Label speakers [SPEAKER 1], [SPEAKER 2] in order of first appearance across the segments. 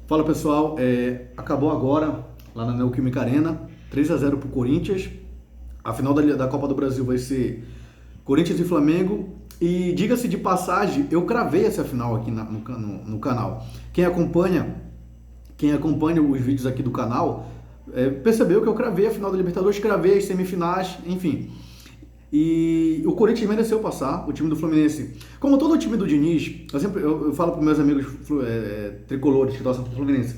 [SPEAKER 1] Fala pessoal, acabou agora lá na Neoquímica Arena, 3-0 pro Corinthians. A final da Copa do Brasil vai ser Corinthians e Flamengo. E diga-se de passagem, eu cravei essa final aqui no canal. Quem acompanha os vídeos aqui do canal percebeu que eu cravei a final da Libertadores, cravei as semifinais, enfim. E o Corinthians mereceu passar, o time do Fluminense. Como todo o time do Diniz, eu falo para meus amigos tricolores que torcem pro Fluminense,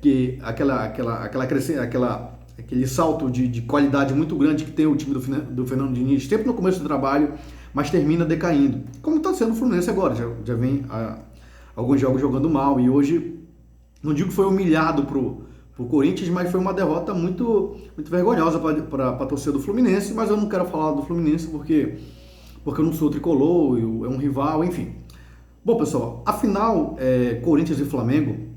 [SPEAKER 1] que aquele salto de qualidade muito grande que tem o time do Fernando Diniz, sempre no começo do trabalho, mas termina decaindo. Como está sendo o Fluminense agora, já vem alguns jogos jogando mal, e hoje, não digo que foi humilhado pro Corinthians, mas foi uma derrota muito vergonhosa para a torcida do Fluminense, mas eu não quero falar do Fluminense porque eu não sou tricolor, é um rival, enfim. Bom, pessoal, a final Corinthians e Flamengo,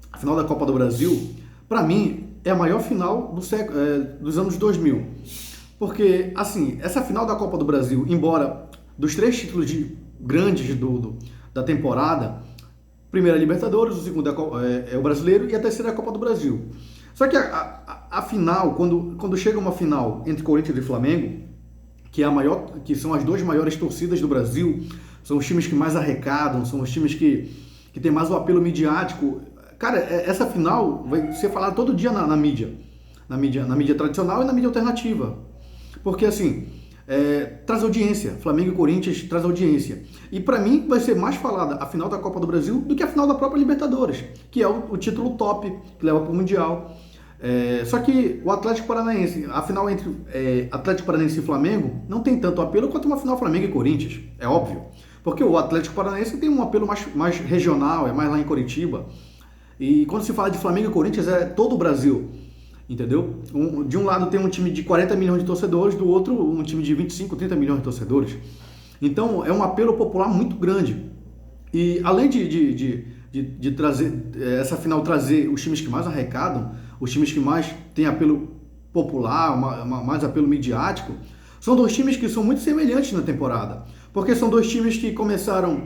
[SPEAKER 1] a final da Copa do Brasil, para mim é a maior final dos anos 2000. Porque, assim, essa final da Copa do Brasil, embora dos 3 títulos grandes da temporada, primeiro é a Libertadores, o segundo é o Brasileiro e a terceira é a Copa do Brasil. Só que a final, quando chega uma final entre Corinthians e Flamengo, que são as 2 maiores torcidas do Brasil, são os times que mais arrecadam, são os times que tem mais o apelo midiático. Cara, essa final vai ser falada todo dia na mídia tradicional e na mídia alternativa. Porque, assim, traz audiência. Flamengo e Corinthians traz audiência. E para mim vai ser mais falada a final da Copa do Brasil do que a final da própria Libertadores, que é o título top, que leva para o Mundial. Só que o Atlético Paranaense, a final entre Atlético Paranaense e Flamengo, não tem tanto apelo quanto uma final Flamengo e Corinthians, é óbvio. Porque o Atlético Paranaense tem um apelo mais regional, é mais lá em Curitiba. E quando se fala de Flamengo e Corinthians, é todo o Brasil. Entendeu? De um lado tem um time de 40 milhões de torcedores, do outro um time de 25, 30 milhões de torcedores. Então é um apelo popular muito grande. E além de trazer essa final, trazer os times que mais arrecadam, os times que mais têm apelo popular, mais apelo midiático, são 2 times que são muito semelhantes na temporada. Porque são 2 times que começaram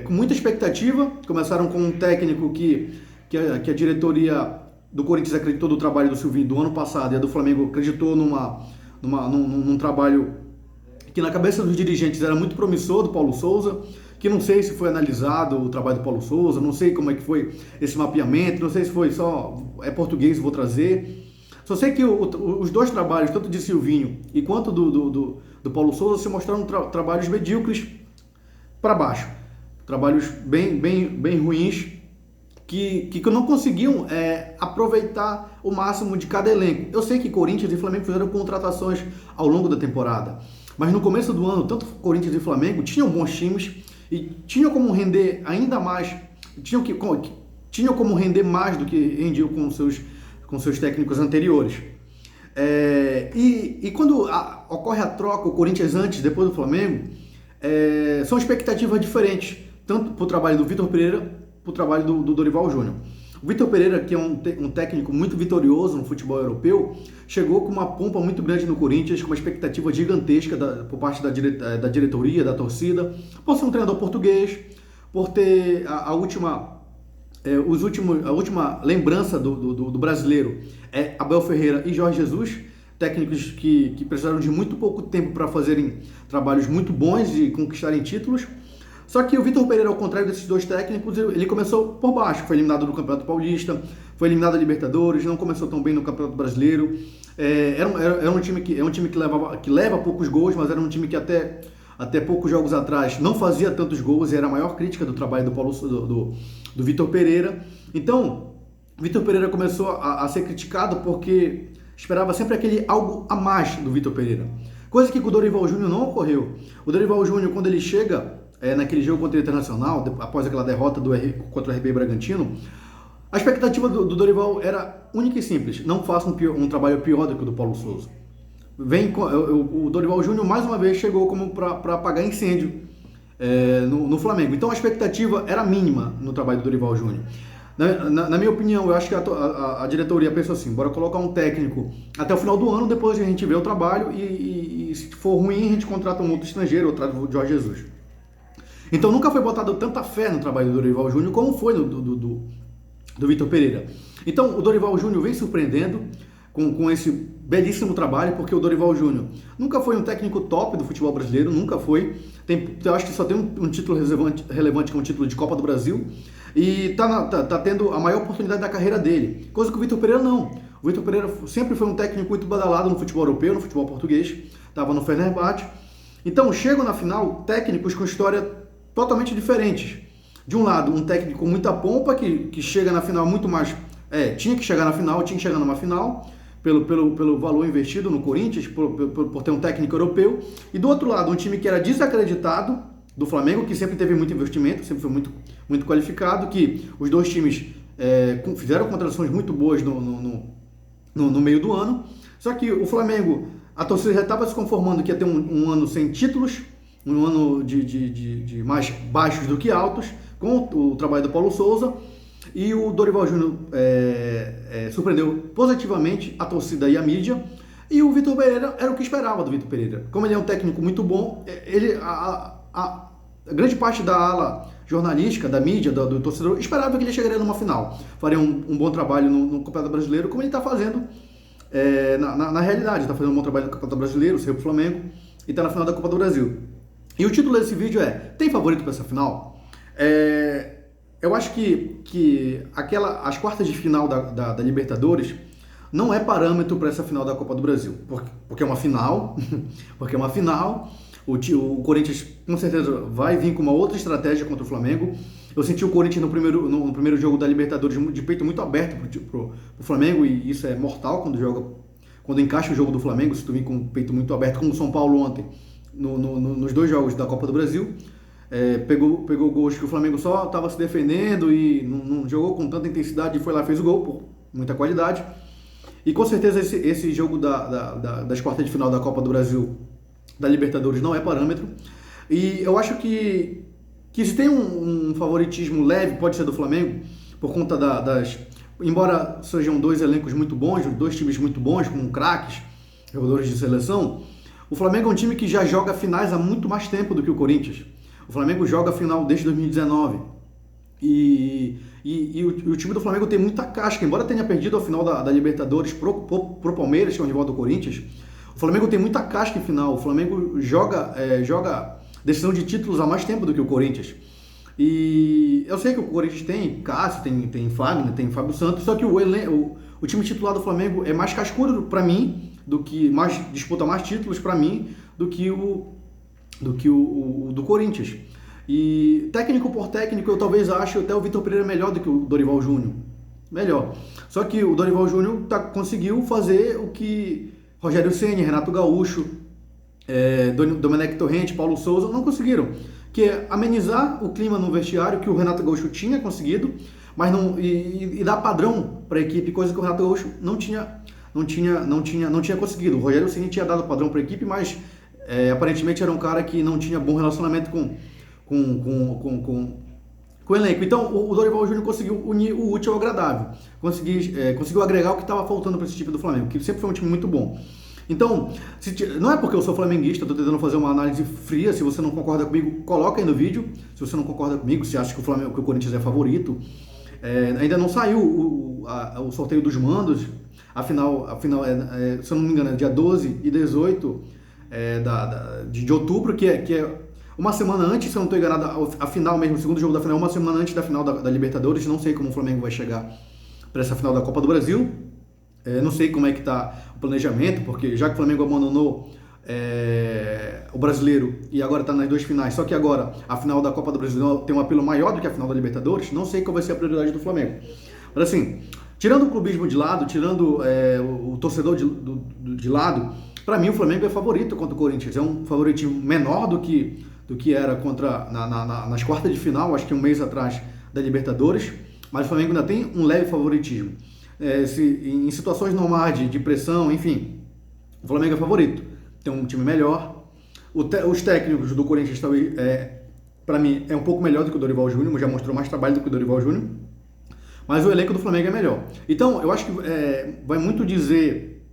[SPEAKER 1] com muita expectativa, começaram com um técnico que a diretoria do Corinthians acreditou do trabalho do Silvinho do ano passado, e a do Flamengo acreditou num trabalho que na cabeça dos dirigentes era muito promissor, do Paulo Souza, que não sei se foi analisado o trabalho do Paulo Souza, não sei como é que foi esse mapeamento, não sei se foi só português, vou trazer. Só sei que os 2 trabalhos, tanto de Silvinho e quanto do Paulo Souza, se mostraram trabalhos medíocres para baixo, trabalhos bem ruins, que não conseguiam aproveitar o máximo de cada elenco. Eu sei que Corinthians e Flamengo fizeram contratações ao longo da temporada, mas no começo do ano, tanto Corinthians e Flamengo tinham bons times e tinham como render ainda mais, tinham como render mais do que rendiam com seus técnicos anteriores. E quando ocorre a troca, o Corinthians antes, depois do Flamengo, são expectativas diferentes, tanto para o trabalho do Vitor Pereira, para o trabalho do Dorival Júnior. O Vitor Pereira, que é um técnico muito vitorioso no futebol europeu, chegou com uma pompa muito grande no Corinthians, com uma expectativa gigantesca por parte da diretoria, da torcida, por ser um treinador português, por ter a última lembrança do brasileiro Abel Ferreira e Jorge Jesus, técnicos que precisaram de muito pouco tempo para fazerem trabalhos muito bons e conquistarem títulos. Só que o Vitor Pereira, ao contrário desses 2 técnicos, ele começou por baixo, foi eliminado do Campeonato Paulista, foi eliminado da Libertadores, não começou tão bem no Campeonato Brasileiro. Era um time que leva poucos gols, mas era um time que até poucos jogos atrás não fazia tantos gols, e era a maior crítica do trabalho do Vitor Pereira. Então, Vitor Pereira começou a ser criticado porque esperava sempre aquele algo a mais do Vitor Pereira. Coisa que com o Dorival Júnior não ocorreu. O Dorival Júnior, quando ele chega naquele jogo contra o Internacional, após aquela derrota contra o RB Bragantino, a expectativa do Dorival era única e simples: não faça um trabalho pior do que o do Paulo Souza. O Dorival Júnior mais uma vez chegou como para apagar incêndio no Flamengo. Então a expectativa era mínima no trabalho do Dorival Júnior. Na minha opinião, eu acho que a diretoria pensou assim: bora colocar um técnico até o final do ano, depois a gente vê o trabalho e se for ruim a gente contrata um outro estrangeiro, ou traz o Jorge Jesus. Então nunca foi botado tanta fé no trabalho do Dorival Júnior como foi do Vitor Pereira. Então, o Dorival Júnior vem surpreendendo com esse belíssimo trabalho, porque o Dorival Júnior nunca foi um técnico top do futebol brasileiro, nunca foi. Eu acho que só tem um título relevante, que é um título de Copa do Brasil, e tá tendo a maior oportunidade da carreira dele, coisa que o Vitor Pereira não. O Vitor Pereira sempre foi um técnico muito badalado no futebol europeu, no futebol português, estava no Fenerbahçe. Então, chegam na final técnicos com história totalmente diferentes. De um lado, um técnico com muita pompa, que chega na final muito mais... tinha que chegar na final, tinha que chegar numa final, pelo valor investido no Corinthians, por ter um técnico europeu. E do outro lado, um time que era desacreditado, do Flamengo, que sempre teve muito investimento, sempre foi muito qualificado, que os dois times fizeram contratações muito boas no meio do ano. Só que o Flamengo, a torcida já estava se conformando que ia ter um ano sem títulos, um ano de mais baixos do que altos, com o trabalho do Paulo Souza. E o Dorival Júnior surpreendeu positivamente a torcida e a mídia. E o Vitor Pereira era o que esperava do Vitor Pereira. Como ele é um técnico muito bom, a grande parte da ala jornalística, da mídia, do torcedor, esperava que ele chegaria numa final. Faria um bom trabalho no Campeonato Brasileiro, como ele está fazendo na realidade. Está fazendo um bom trabalho no Campeonato Brasileiro, saiu para o Flamengo e está na final da Copa do Brasil. E o título desse vídeo tem favorito para essa final? Eu acho que as quartas de final da Libertadores não é parâmetro para essa final da Copa do Brasil, porque é uma final, o Corinthians com certeza vai vir com uma outra estratégia contra o Flamengo. Eu senti o Corinthians no primeiro jogo da Libertadores de peito muito aberto pro Flamengo, e isso é mortal quando encaixa o jogo do Flamengo, se tu vir com o peito muito aberto, como o São Paulo ontem, nos dois jogos da Copa do Brasil. Pegou gols que o Flamengo só estava se defendendo e não jogou com tanta intensidade, e foi lá e fez o gol, por muita qualidade. E com certeza esse jogo das quartas de final da Copa do Brasil, da Libertadores, não é parâmetro. E eu acho que se tem um favoritismo leve, pode ser do Flamengo, por conta embora sejam dois elencos muito bons, dois times muito bons, com craques, jogadores de seleção, o Flamengo é um time que já joga finais há muito mais tempo do que o Corinthians. O Flamengo joga a final desde 2019. E o time do Flamengo tem muita casca. Embora tenha perdido a final da Libertadores pro Palmeiras, que é um rival do Corinthians, o Flamengo tem muita casca em final. O Flamengo joga decisão de títulos há mais tempo do que o Corinthians. E eu sei que o Corinthians tem Cássio, tem Fagner, tem Fábio Santos, só que o time titular do Flamengo é mais cascudo para mim, disputa mais títulos para mim do que o do Corinthians. E técnico por técnico, eu talvez ache até o Vitor Pereira melhor do que o Dorival Júnior. Melhor. Só que o Dorival Júnior conseguiu fazer o que Rogério Ceni, Renato Gaúcho, Domenech Torrente, Paulo Souza não conseguiram, que é amenizar o clima no vestiário, que o Renato Gaúcho tinha conseguido, mas e dar padrão para a equipe, coisa que o Renato Gaúcho não tinha conseguido. O Rogério Ceni tinha dado padrão para a equipe, mas aparentemente era um cara que não tinha bom relacionamento com o elenco. Então o Dorival Júnior conseguiu unir o útil ao agradável, conseguiu agregar o que estava faltando para esse time do Flamengo, que sempre foi um time muito bom. Então, não é porque eu sou flamenguista, estou tentando fazer uma análise fria. Se você não concorda comigo, coloca aí no vídeo. Se você não concorda comigo, se acha que o Corinthians é favorito. Ainda não saiu o sorteio dos mandos. Afinal, se eu não me engano, é dia 12 e 18 de outubro, que é uma semana antes, se eu não estou enganado, a final mesmo, o segundo jogo da final, uma semana antes da final da Libertadores. Não sei como o Flamengo vai chegar para essa final da Copa do Brasil. Não sei como é que está o planejamento, porque já que o Flamengo abandonou o Brasileiro e agora está nas duas finais, só que agora a final da Copa do Brasil tem um apelo maior do que a final da Libertadores, não sei qual vai ser a prioridade do Flamengo. Mas assim, tirando o clubismo de lado, tirando o torcedor de lado, para mim o Flamengo é favorito contra o Corinthians. É um favoritismo menor do que era nas quartas de final, acho que um mês atrás da Libertadores, mas o Flamengo ainda tem um leve favoritismo. Em situações normais de pressão, enfim, o Flamengo é favorito, tem um time melhor. Os técnicos do Corinthians, para mim, é um pouco melhor do que o Dorival Júnior, já mostrou mais trabalho do que o Dorival Júnior, mas o elenco do Flamengo é melhor. Então, eu acho que vai muito dizer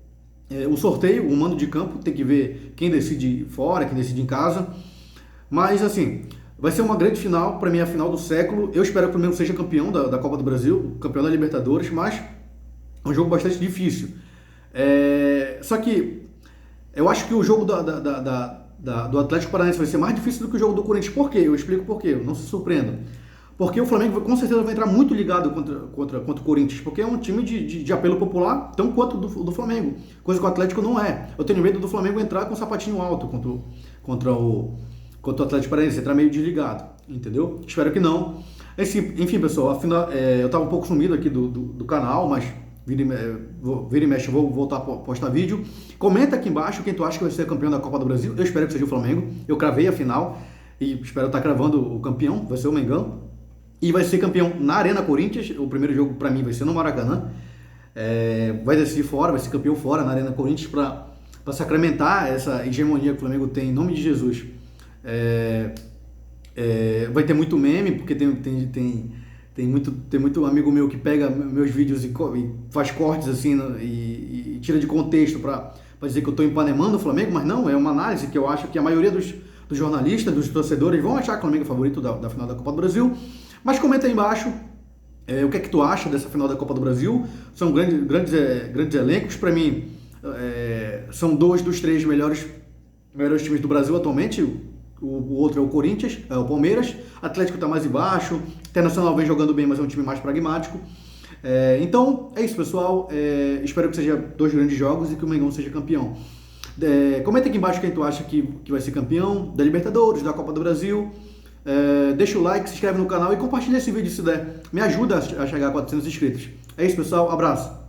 [SPEAKER 1] o sorteio, o mando de campo, tem que ver quem decide fora, quem decide em casa, mas assim, Vai ser uma grande final, para mim é a final do século. Eu espero que o Flamengo seja campeão da Copa do Brasil, campeão da Libertadores, mas é um jogo bastante difícil. Só que eu acho que o jogo do Atlético Paranaense vai ser mais difícil do que o jogo do Corinthians. Por quê? Eu explico por quê, não se surpreenda. Porque o Flamengo com certeza vai entrar muito ligado contra o Corinthians, porque é um time de apelo popular, tão quanto do Flamengo, coisa que o Atlético não é. Eu tenho medo do Flamengo entrar com o sapatinho alto contra o Atlético Paranaense, entrar meio desligado, entendeu? Espero que não. Enfim, pessoal, afinal, eu estava um pouco sumido aqui do canal, mas vira e mexe, eu vou voltar a postar vídeo. Comenta aqui embaixo quem tu acha que vai ser campeão da Copa do Brasil. Eu espero que seja o Flamengo, eu cravei a final e espero estar cravando o campeão, vai ser o Mengão. E vai ser campeão na Arena Corinthians. O primeiro jogo para mim vai ser no Maracanã. Vai decidir fora, vai ser campeão fora na Arena Corinthians para sacramentar essa hegemonia que o Flamengo tem em nome de Jesus. Vai ter muito meme, porque tem muito amigo meu que pega meus vídeos e faz cortes assim e tira de contexto para dizer que eu estou empanemando o Flamengo, mas não, é uma análise que eu acho que a maioria dos jornalistas, dos torcedores vão achar que o Flamengo é favorito da final da Copa do Brasil. Mas comenta aí embaixo o que é que tu acha dessa final da Copa do Brasil. São grandes elencos. Para mim, são dois dos três melhores times do Brasil atualmente. O outro é o Corinthians, é o Palmeiras. Atlético está mais embaixo. Internacional vem jogando bem, mas é um time mais pragmático. Então, é isso, pessoal. Espero que seja dois grandes jogos e que o Mengão seja campeão. Comenta aqui embaixo quem tu acha que vai ser campeão da Libertadores, da Copa do Brasil. Deixa o like, se inscreve no canal e compartilha esse vídeo se der. Me ajuda a chegar a 400 inscritos. É isso, pessoal. Abraço.